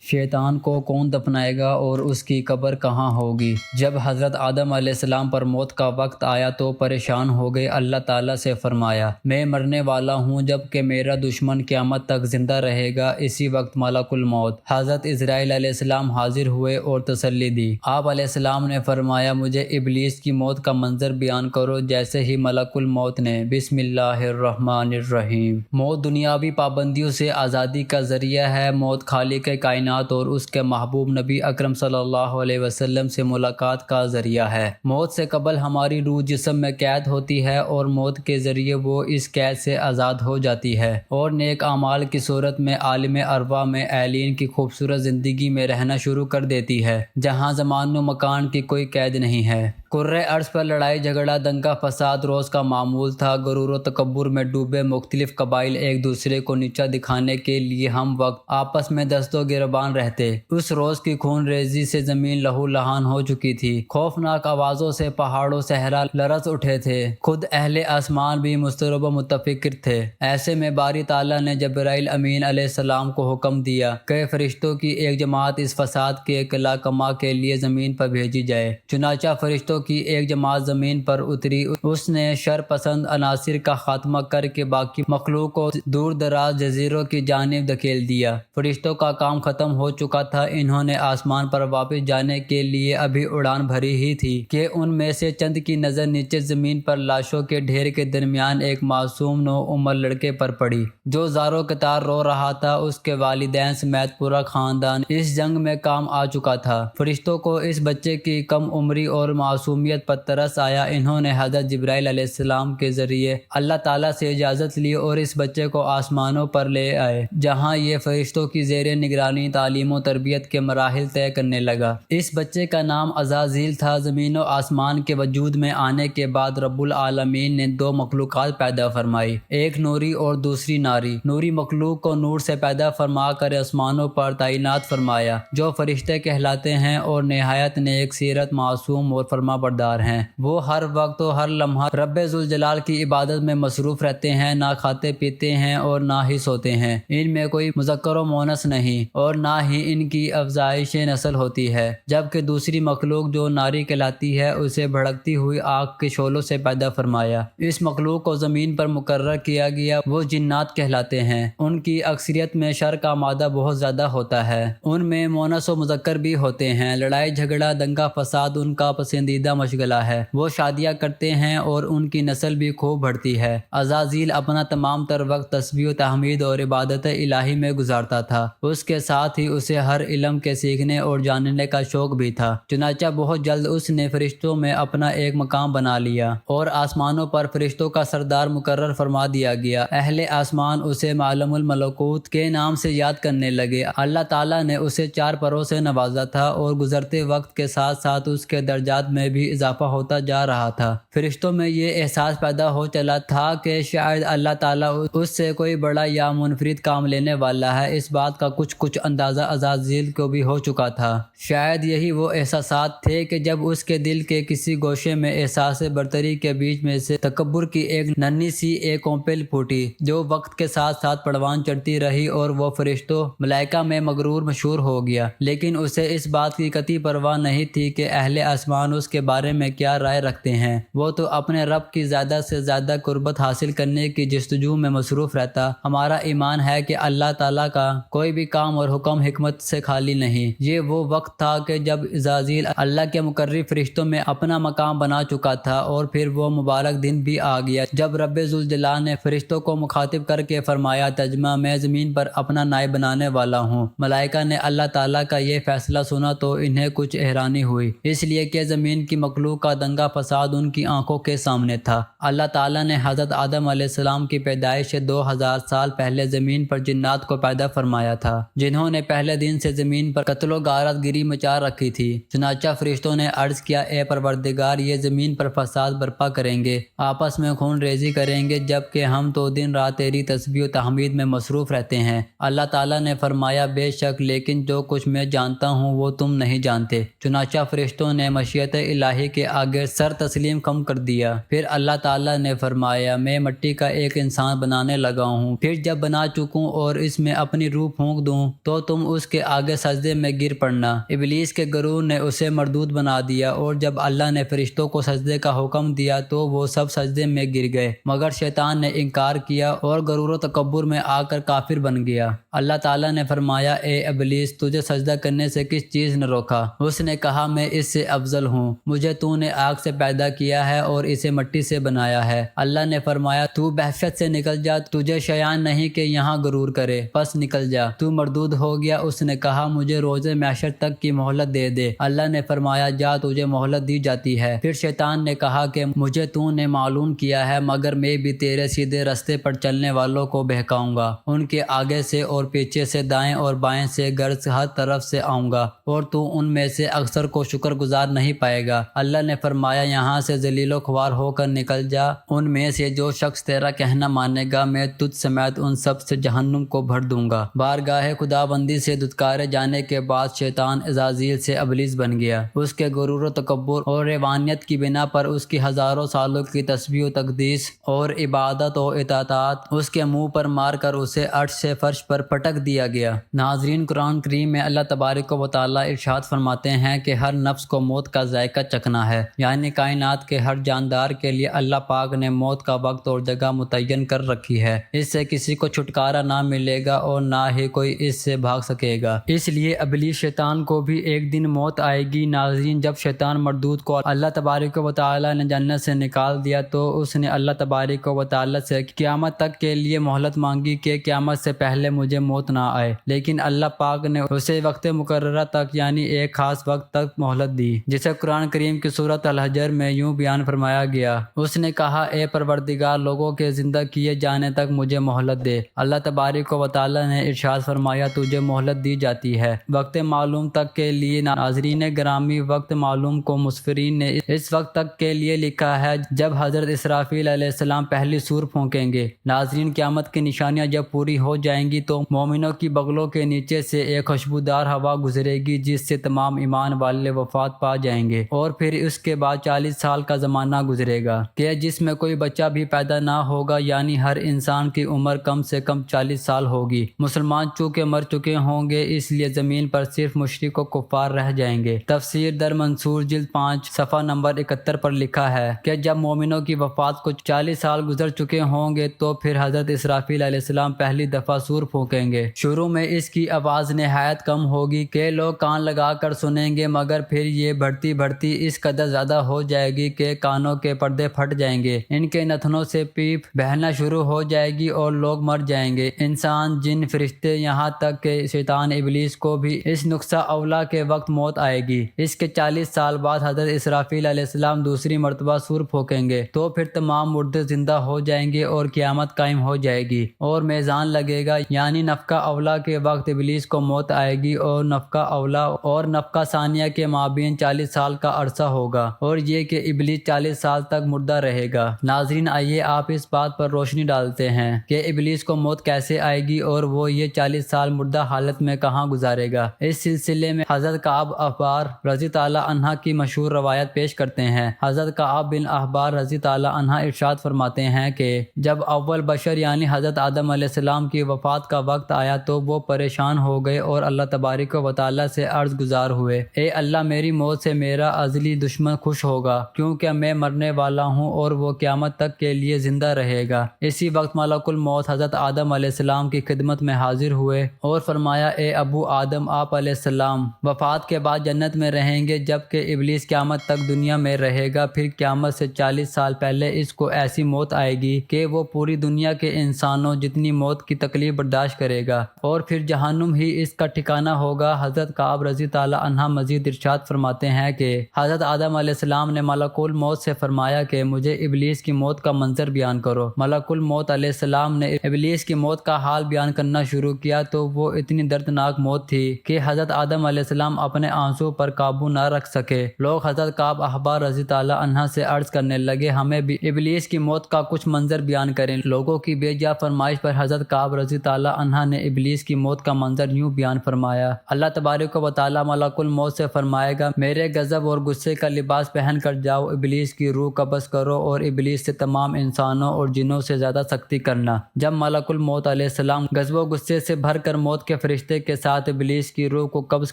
شیطان کو کون دفنائے گا اور اس کی قبر کہاں ہوگی؟ جب حضرت آدم علیہ السلام پر موت کا وقت آیا تو پریشان ہو گئے۔ اللہ تعالیٰ سے فرمایا، میں مرنے والا ہوں جب کہ میرا دشمن قیامت تک زندہ رہے گا۔ اسی وقت ملک الموت حضرت اسرائیل علیہ السلام حاضر ہوئے اور تسلی دی۔ آپ علیہ السلام نے فرمایا، مجھے ابلیس کی موت کا منظر بیان کرو۔ جیسے ہی ملک الموت نے بسم اللہ الرحمن الرحیم۔ موت دنیاوی پابندیوں سے آزادی کا ذریعہ ہے۔ موت خالق کائنات اور اس کے محبوب نبی اکرم صلی اللہ علیہ وسلم سے ملاقات کا ذریعہ ہے۔ موت سے قبل ہماری روح جسم میں قید ہوتی ہے اور موت کے ذریعے وہ اس قید سے آزاد ہو جاتی ہے اور نیک اعمال کی صورت میں عالم ارواح میں ایلین کی خوبصورت زندگی میں رہنا شروع کر دیتی ہے، جہاں زمان و مکان کی کوئی قید نہیں ہے۔ کرۂ ارض پر لڑائی جھگڑا دنگا فساد روز کا معمول تھا۔ غرور و تکبر میں ڈوبے مختلف قبائل ایک دوسرے کو نیچا دکھانے کے لیے ہم وقت آپس میں دست و گریبان رہتے۔ اس روز کی خون ریزی سے زمین لہو لہان ہو چکی تھی۔ خوفناک آوازوں سے پہاڑ و صحرا لرز اٹھے تھے۔ خود اہل آسمان بھی مضطرب و متفکر تھے۔ ایسے میں باری تعالیٰ نے جبرائیل امین علیہ السلام کو حکم دیا کہ فرشتوں کی ایک جماعت اس فساد کے اطلاع کما کے لیے زمین پر بھیجی جائے۔ چنانچہ فرشتوں کی ایک جماعت زمین پر اتری۔ اس نے شر پسند عناصر کا خاتمہ کر کے باقی مخلوق کو دور دراز جزیروں کی جانب دھکیل دیا۔ فرشتوں کا کام ختم ہو چکا تھا۔ انہوں نے آسمان پر واپس جانے کے لیے ابھی اڑان بھری ہی تھی کہ ان میں سے چند کی نظر نیچے زمین پر لاشوں کے ڈھیر کے درمیان ایک معصوم نو عمر لڑکے پر پڑی، جو زاروں قطار رو رہا تھا۔ اس کے والدین سمیت پورا خاندان اس جنگ میں کام آ چکا تھا۔ فرشتوں کو اس بچے کی کم عمری اور معصومیت پر ترس آیا۔ انہوں نے حضرت جبرائیل علیہ السلام کے ذریعے اللہ تعالیٰ سے اجازت لی اور اس بچے کو آسمانوں پر لے آئے، جہاں یہ فرشتوں کی زیر نگرانی تعلیم و تربیت کے مراحل طے کرنے لگا۔ اس بچے کا نام عزازیل تھا۔ زمین و آسمان کے وجود میں آنے کے بعد رب العالمین نے دو مخلوقات پیدا فرمائی، ایک نوری اور دوسری ناری۔ نوری مخلوق کو نور سے پیدا فرما کر آسمانوں پر تعینات فرمایا، جو فرشتے کہلاتے ہیں اور نہایت نیک سیرت، معصوم اور فرما بردار ہیں۔ وہ ہر وقت و ہر لمحہ رب ذوالجلال کی عبادت میں مصروف رہتے ہیں، نہ کھاتے پیتے ہیں اور نہ ہی سوتے ہیں۔ ان میں کوئی مذکر و مؤنث نہیں اور نہ ہی ان کی افزائش نسل ہوتی ہے، جبکہ دوسری مخلوق جو ناری کہلاتی ہے اسے بھڑکتی ہوئی آگ کے شعلوں سے پیدا فرمایا۔ اس مخلوق کو زمین پر مقرر کیا گیا، وہ جنات کہلاتے ہیں۔ ان کی اکثریت میں شر کا مادہ بہت زیادہ ہوتا ہے۔ ان میں مؤنث و مذکر بھی ہوتے ہیں۔ لڑائی جھگڑا دنگا فساد ان کا پسندیدہ مشغلہ ہے۔ وہ شادیاں کرتے ہیں اور ان کی نسل بھی خوب بڑھتی ہے۔ عزازیل اپنا تمام تر وقت تسبیح و تحمید اور عبادت الہی میں گزارتا تھا۔ اس کے ساتھ ہی اسے ہر علم کے سیکھنے اور جاننے کا شوق بھی تھا۔ چنانچہ بہت جلد اس نے فرشتوں میں اپنا ایک مقام بنا لیا اور آسمانوں پر فرشتوں کا سردار مقرر فرما دیا گیا۔ اہل آسمان اسے معلم الملکوت کے نام سے یاد کرنے لگے۔ اللہ تعالیٰ نے اسے 4 پروں سے نوازا تھا اور گزرتے وقت کے ساتھ ساتھ اس کے درجات میں بھی اضافہ ہوتا جا رہا تھا۔ فرشتوں میں یہ احساس پیدا ہو چلا تھا کہ شاید اللہ تعالیٰ اس سے کوئی بڑا یا منفرد کام لینے والا ہے۔ اس بات کا کچھ اندازہ عزازیل کو بھی ہو چکا تھا۔ شاید یہی وہ احساسات تھے کہ جب اس کے دل کے کسی گوشے میں احساس برتری کے بیچ میں سے تکبر کی ایک ننھی سی ایک کونپل پھوٹی، جو وقت کے ساتھ ساتھ پروان چڑھتی رہی اور وہ فرشتوں ملائکہ میں مغرور مشہور ہو گیا۔ لیکن اسے اس بات کی قطعی پرواہ نہیں تھی کہ اہل آسمان اس کے بارے میں کیا رائے رکھتے ہیں۔ وہ تو اپنے رب کی زیادہ سے زیادہ قربت حاصل کرنے کی جستجو میں مصروف رہتا۔ ہمارا ایمان ہے کہ اللہ تعالیٰ کا کوئی بھی کام اور حکم حکمت سے خالی نہیں۔ یہ وہ وقت تھا کہ جب عزازیل اللہ کے مقرر فرشتوں میں اپنا مقام بنا چکا تھا، اور پھر وہ مبارک دن بھی آ گیا جب رب ذوالجلال نے فرشتوں کو مخاطب کر کے فرمایا، تجمع میں زمین پر اپنا نائب بنانے والا ہوں۔ ملائکہ نے اللہ تعالیٰ کا یہ فیصلہ سنا تو انہیں کچھ حیرانی ہوئی، اس لیے کہ زمین کی مخلوق کا دنگا فساد ان کی آنکھوں کے سامنے تھا۔ اللہ تعالیٰ نے حضرت آدم علیہ السلام کی پیدائش سے 2000 سال پہلے زمین پر جنات کو پیدا فرمایا تھا، جنہوں نے پہلے دن سے زمین پر قتل و غارت گری مچا رکھی تھی۔ چنانچہ فرشتوں نے عرض کیا، اے پروردگار، یہ زمین پر فساد برپا کریں گے، آپس میں خون ریزی کریں گے، جبکہ ہم تو دن رات تیری تسبیح و تحمید میں مصروف رہتے ہیں۔ اللہ تعالیٰ نے فرمایا، بے شک، لیکن جو کچھ میں جانتا ہوں وہ تم نہیں جانتے۔ چنانچہ فرشتوں نے مشیت الہی الہی کے آگے سر تسلیم کم کر دیا۔ پھر اللہ تعالیٰ نے فرمایا میں مٹی کا ایک انسان بنانے لگا ہوں، پھر جب بنا چکوں اور اس میں اپنی روح پھونک دوں تو تم اس کے آگے سجدے میں گر پڑنا۔ ابلیس کے گروہ نے اسے مردود بنا دیا، اور جب اللہ نے فرشتوں کو سجدے کا حکم دیا تو وہ سب سجدے میں گر گئے، مگر شیطان نے انکار کیا اور غرور و تکبر میں آ کر کافر بن گیا۔ اللہ تعالیٰ نے فرمایا اے ابلیس، تجھے سجدہ کرنے سے کس چیز نے روکا؟ اس نے کہا میں اس سے افضل ہوں، مجھے تو نے آگ سے پیدا کیا ہے اور اسے مٹی سے بنایا ہے۔ اللہ نے فرمایا تو بحثیت سے نکل جا، تجھے شیان نہیں کہ یہاں غرور کرے، پس نکل جا، تو مردود ہو گیا۔ اس نے کہا مجھے روز معاشر تک کی مہلت دے دے۔ اللہ نے فرمایا جا، تجھے مہلت دی جاتی ہے۔ پھر شیطان نے کہا کہ مجھے تو نے معلوم کیا ہے، مگر میں بھی تیرے سیدھے راستے پر چلنے والوں کو بہکاؤں گا، ان کے آگے سے اور پیچھے سے، دائیں اور بائیں سے، غرض ہر طرف سے آؤں گا، اور تو ان میں سے اکثر کو شکر گزار نہیں پائے گا۔ اللہ نے فرمایا یہاں سے ذلیل و خوار ہو کر نکل جا، ان میں سے جو شخص تیرا کہنا مانے گا میں تجھ سمیت ان سب سے جہنم کو بھر دوں گا۔ بارگاہ خدا بندی سے دھتکارے جانے کے بعد شیطان عزازیل سے ابلیس بن گیا۔ اس کے غرور و تکبر اور روانیت کی بنا پر اس کی ہزاروں سالوں کی تسبیح و تقدیس اور عبادت و اطاعت اس کے منہ پر مار کر اسے عرش سے فرش پر پٹک دیا گیا۔ ناظرین، قرآن کریم میں اللہ تبارک و تعالیٰ ارشاد فرماتے ہیں کہ ہر نفس کو موت کا ذائقہ چکھنا ہے، یعنی کائنات کے ہر جاندار کے لیے اللہ پاک نے موت کا وقت اور جگہ متعین کر رکھی ہے۔ اس سے کسی کو چھٹکارا نہ ملے گا اور نہ ہی کوئی اس سے بھاگ سکے گا۔ اس لیے ابلیس شیطان کو بھی ایک دن موت آئے گی۔ ناظرین، جب شیطان مردود کو اللہ تبارک و تعالیٰ نے جنت سے نکال دیا تو اس نے اللہ تبارک و تعالیٰ سے قیامت تک کے لیے مہلت مانگی کہ قیامت سے پہلے مجھے موت نہ آئے، لیکن اللہ پاک نے اسے وقت مقررہ تک یعنی ایک خاص وقت تک مہلت دی، جسے قرآن کریم کی سورۃ الحجر میں یوں بیان فرمایا گیا۔ اس نے کہا اے پروردگار، لوگوں کے زندہ کیے جانے تک مجھے مہلت دے۔ اللہ تبارک و تعالیٰ نے ارشاد فرمایا تجھے مہلت دی جاتی ہے وقت معلوم تک کے لیے۔ ناظرین گرامی، وقت معلوم کو مفسرین نے اس وقت تک کے لیے لکھا ہے جب حضرت اسرافیل علیہ السلام پہلی سور پھونکیں گے۔ ناظرین، قیامت کی نشانیاں جب پوری ہو جائیں گی تو مومنوں کی بغلوں کے نیچے سے ایک خوشبودار ہوا گزرے گی جس سے تمام ایمان والے وفات پا جائیں گے، اور پھر اس کے بعد 40 سال کا زمانہ گزرے گا کہ جس میں کوئی بچہ بھی پیدا نہ ہوگا، یعنی ہر انسان کی عمر کم سے کم 40 سال ہوگی۔ مسلمان چونکہ مر چکے ہوں گے اس لیے زمین پر صرف مشرک و کفار رہ جائیں گے۔ تفسیر در منصور جلد 5 صفحہ نمبر 71 پر لکھا ہے کہ جب مومنوں کی وفات کو 40 سال گزر چکے ہوں گے تو پھر حضرت اسرافیل علیہ السلام پہلی دفعہ سور پھونکیں گے۔ شروع میں اس کی آواز نہایت کم ہوگی کہ لوگ کان لگا کر سنیں گے، مگر پھر یہ بڑھتی بڑھتی اس قدر زیادہ ہو جائے گی کہ کانوں کے پردے پھٹ جائیں گے، ان کے نتنوں سے پیپ بہنا شروع ہو جائے گی اور لوگ مر جائیں گے، انسان، جن، فرشتے، یہاں تک کہ شیطان ابلیس کو بھی اس نقصہ اولا کے وقت موت آئے گی۔ اس کے 40 سال بعد حضرت اسرافیل علیہ السلام دوسری مرتبہ سور پھونکیں گے تو پھر تمام مردے زندہ ہو جائیں گے اور قیامت قائم ہو جائے گی اور میزان لگے گا، یعنی نفخہ اولا کے وقت ابلیس کو موت آئے گی اور نفخہ اولا اور نفخہ ثانیہ کے مابین 40 سال کا عرصہ ہوگا، اور یہ کہ ابلیس 40 سال تک مردہ رہے گا۔ ناظرین، آئیے آپ اس بات پر روشنی ڈالتے ہیں کہ ابلیس کو موت کیسے آئے گی اور وہ یہ 40 سال مردہ حالت میں کہاں گزارے گا۔ اس سلسلے میں حضرت کعب احبار رضی تعالی عنہ کی مشہور روایت پیش کرتے ہیں۔ حضرت کعب بن احبار رضی تعالی عنہ ارشاد فرماتے ہیں کہ جب اول بشر یعنی حضرت آدم علیہ السلام کی وفات کا وقت آیا تو وہ پریشان ہو گئے اور اللہ تبارک و تعالیٰ سے عرض گزار ہوئے اے اللہ، میری موت سے میرا ازلی دشمن خوش ہوگا کیونکہ میں مرنے والا ہوں اور وہ قیامت تک کے لیے زندہ رہے گا۔ اسی وقت ملک الموت حضرت آدم علیہ السلام کی خدمت میں حاضر ہوئے اور فرمایا اے ابو آدم، آپ علیہ السلام وفات کے بعد جنت میں رہیں گے جبکہ ابلیس قیامت تک دنیا میں رہے گا، پھر قیامت سے 40 سال پہلے اس کو ایسی موت آئے گی کہ وہ پوری دنیا کے انسانوں جتنی موت کی تکلیف برداشت کرے گا اور پھر جہنم ہی اس کا ٹھکانہ ہوگا۔ حضرت کعب رضی تعالی عنہ مزید ارشاد فرماتے ہیں کہ حضرت آدم علیہ السلام نے ملک الموت سے فرمایا کہ مجھے ابلیس کی موت کا منظر بیان کرو۔ ملک الموت علیہ السلام نے ابلیس کی موت کا حال بیان کرنا شروع کیا تو وہ اتنی دردناک موت تھی کہ حضرت آدم علیہ السلام اپنے آنسو پر قابو نہ رکھ سکے۔ لوگ حضرت کعب احبار رضی تعالی عنہ سے عرض کرنے لگے ہمیں بھی ابلیس کی موت کا کچھ منظر بیان کریں۔ لوگوں کی بے جا فرمائش پر حضرت کعب رضی تعالی عنہ نے ابلیس کی موت کا منظر یوں بیان فرمایا۔ اللہ تبارک و تعالی ملک الموت سے فرمائے گا میرے غضب اور غصے غصے کا لباس پہن کر جاؤ، ابلیس کی روح قبض کرو اور ابلیس سے تمام انسانوں اور جنوں سے زیادہ سختی کرنا۔ جب ملک الموت علیہ السلام غضب و غصے سے بھر کر موت کے فرشتے کے ساتھ ابلیس کی روح کو قبض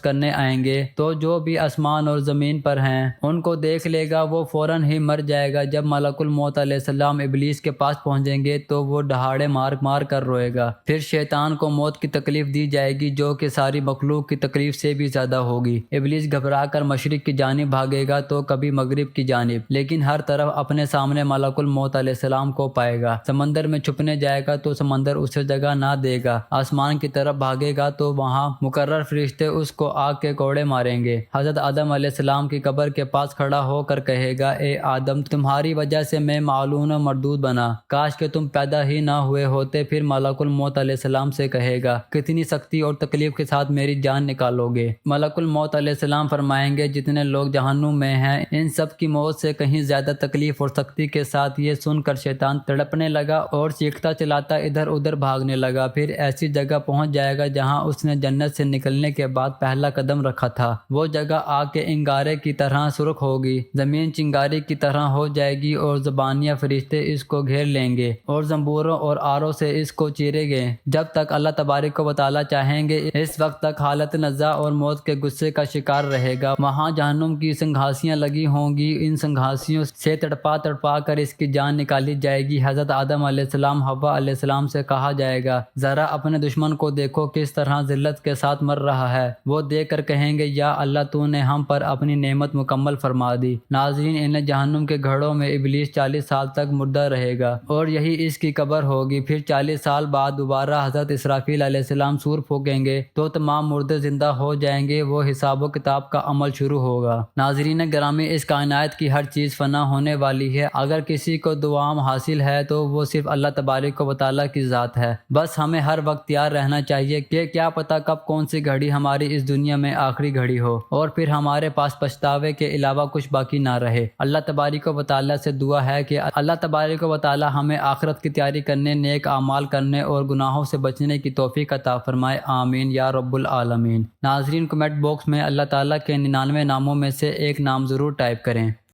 کرنے آئیں گے تو جو بھی آسمان اور زمین پر ہیں ان کو دیکھ لے گا، وہ فوراً ہی مر جائے گا۔ جب ملک الموت علیہ السلام ابلیس کے پاس پہنچیں گے تو وہ دہاڑے مار مار کر روئے گا۔ پھر شیطان کو موت کی تکلیف دی جائے گی جو کہ ساری مخلوق کی تکلیف سے بھی زیادہ ہوگی۔ ابلیس گھبرا کر مشرق کی جانب بھاگے گا تو کبھی مغرب کی جانب، لیکن ہر طرف اپنے سامنے ملک الموت علیہ السلام کو پائے گا۔ سمندر میں چھپنے جائے گا تو سمندر اسے جگہ نہ دے گا۔ آسمان کی طرف بھاگے گا تو وہاں مقرر فرشتے اس کو آگ کے کوڑے ماریں گے۔ حضرت آدم علیہ السلام کی قبر کے پاس کھڑا ہو کر کہے گا، اے آدم، تمہاری وجہ سے میں معلون و مردود بنا، کاش کہ تم پیدا ہی نہ ہوئے ہوتے۔ پھر ملک الموت علیہ السلام سے کہے گا، کتنی سختی اور تکلیف کے ساتھ میری جان نکالو گے؟ ملک الموت علیہ السلام فرمائیں گے، جتنے لوگ جہنم میں ہیں ان سب کی موت سے کہیں زیادہ تکلیف اور سختی کے ساتھ۔ یہ سن کر شیطان تڑپنے لگا اور چیختا چلاتا ادھر ادھر بھاگنے لگا۔ پھر ایسی جگہ پہنچ جائے گا جہاں اس نے جنت سے نکلنے کے بعد پہلا قدم رکھا تھا۔ وہ جگہ آگ کے انگارے کی طرح سرخ ہوگی، زمین چنگاری کی طرح ہو جائے گی اور زبانیہ فرشتے اس کو گھیر لیں گے اور زنبوروں اور آروں سے اس کو چیریں گے جب تک اللہ تبارک و تعالیٰ چاہیں گے۔ اس وقت تک حالت نزا اور موت کے غصے کا شکار رہے گا۔ وہاں جہنم کی سنگھاسیاں لگی ہوں گی، ان سنگھاسیوں سے تڑپا تڑپا کر اس کی جان نکالی جائے گی۔ حضرت آدم علیہ السلام، حوا علیہ السلام سے کہا جائے گا، ذرا اپنے دشمن کو دیکھو کس طرح ذلت کے ساتھ مر رہا ہے۔ وہ دیکھ کر کہیں گے، یا اللہ، تو نے ہم پر اپنی نعمت مکمل فرما دی۔ ناظرین، انہیں جہنم کے گھڑوں میں ابلیس 40 سال تک مردہ رہے گا اور یہی اس کی قبر ہوگی۔ پھر 40 سال بعد دوبارہ حضرت اسرافیل علیہ السلام سور پھونکیں گے تو تمام مردے زندہ ہو جائیں گے، وہ حساب و کتاب کا عمل شروع ہوگا۔ ناظرین گرامی، اس کائنات کی ہر چیز فنا ہونے والی ہے۔ اگر کسی کو دوام حاصل ہے تو وہ صرف اللہ تبارک و تعالیٰ کی ذات ہے۔ بس ہمیں ہر وقت تیار رہنا چاہیے کہ کیا پتہ کب کون سی گھڑی ہماری اس دنیا میں آخری گھڑی ہو اور پھر ہمارے پاس پچھتاوے کے علاوہ کچھ باقی نہ رہے۔ اللہ تبارک و تعالیٰ سے دعا ہے کہ اللہ تبارک و تعالیٰ ہمیں آخرت کی تیاری کرنے، نیک اعمال کرنے اور گناہوں سے بچنے کی توفیق عطا فرمائے، آمین یا رب العالمین۔ ناظرین، کمنٹ باکس میں اللہ تعالیٰ کے 99 ناموں میں سے ایک نام ضرور ٹائپ کریں۔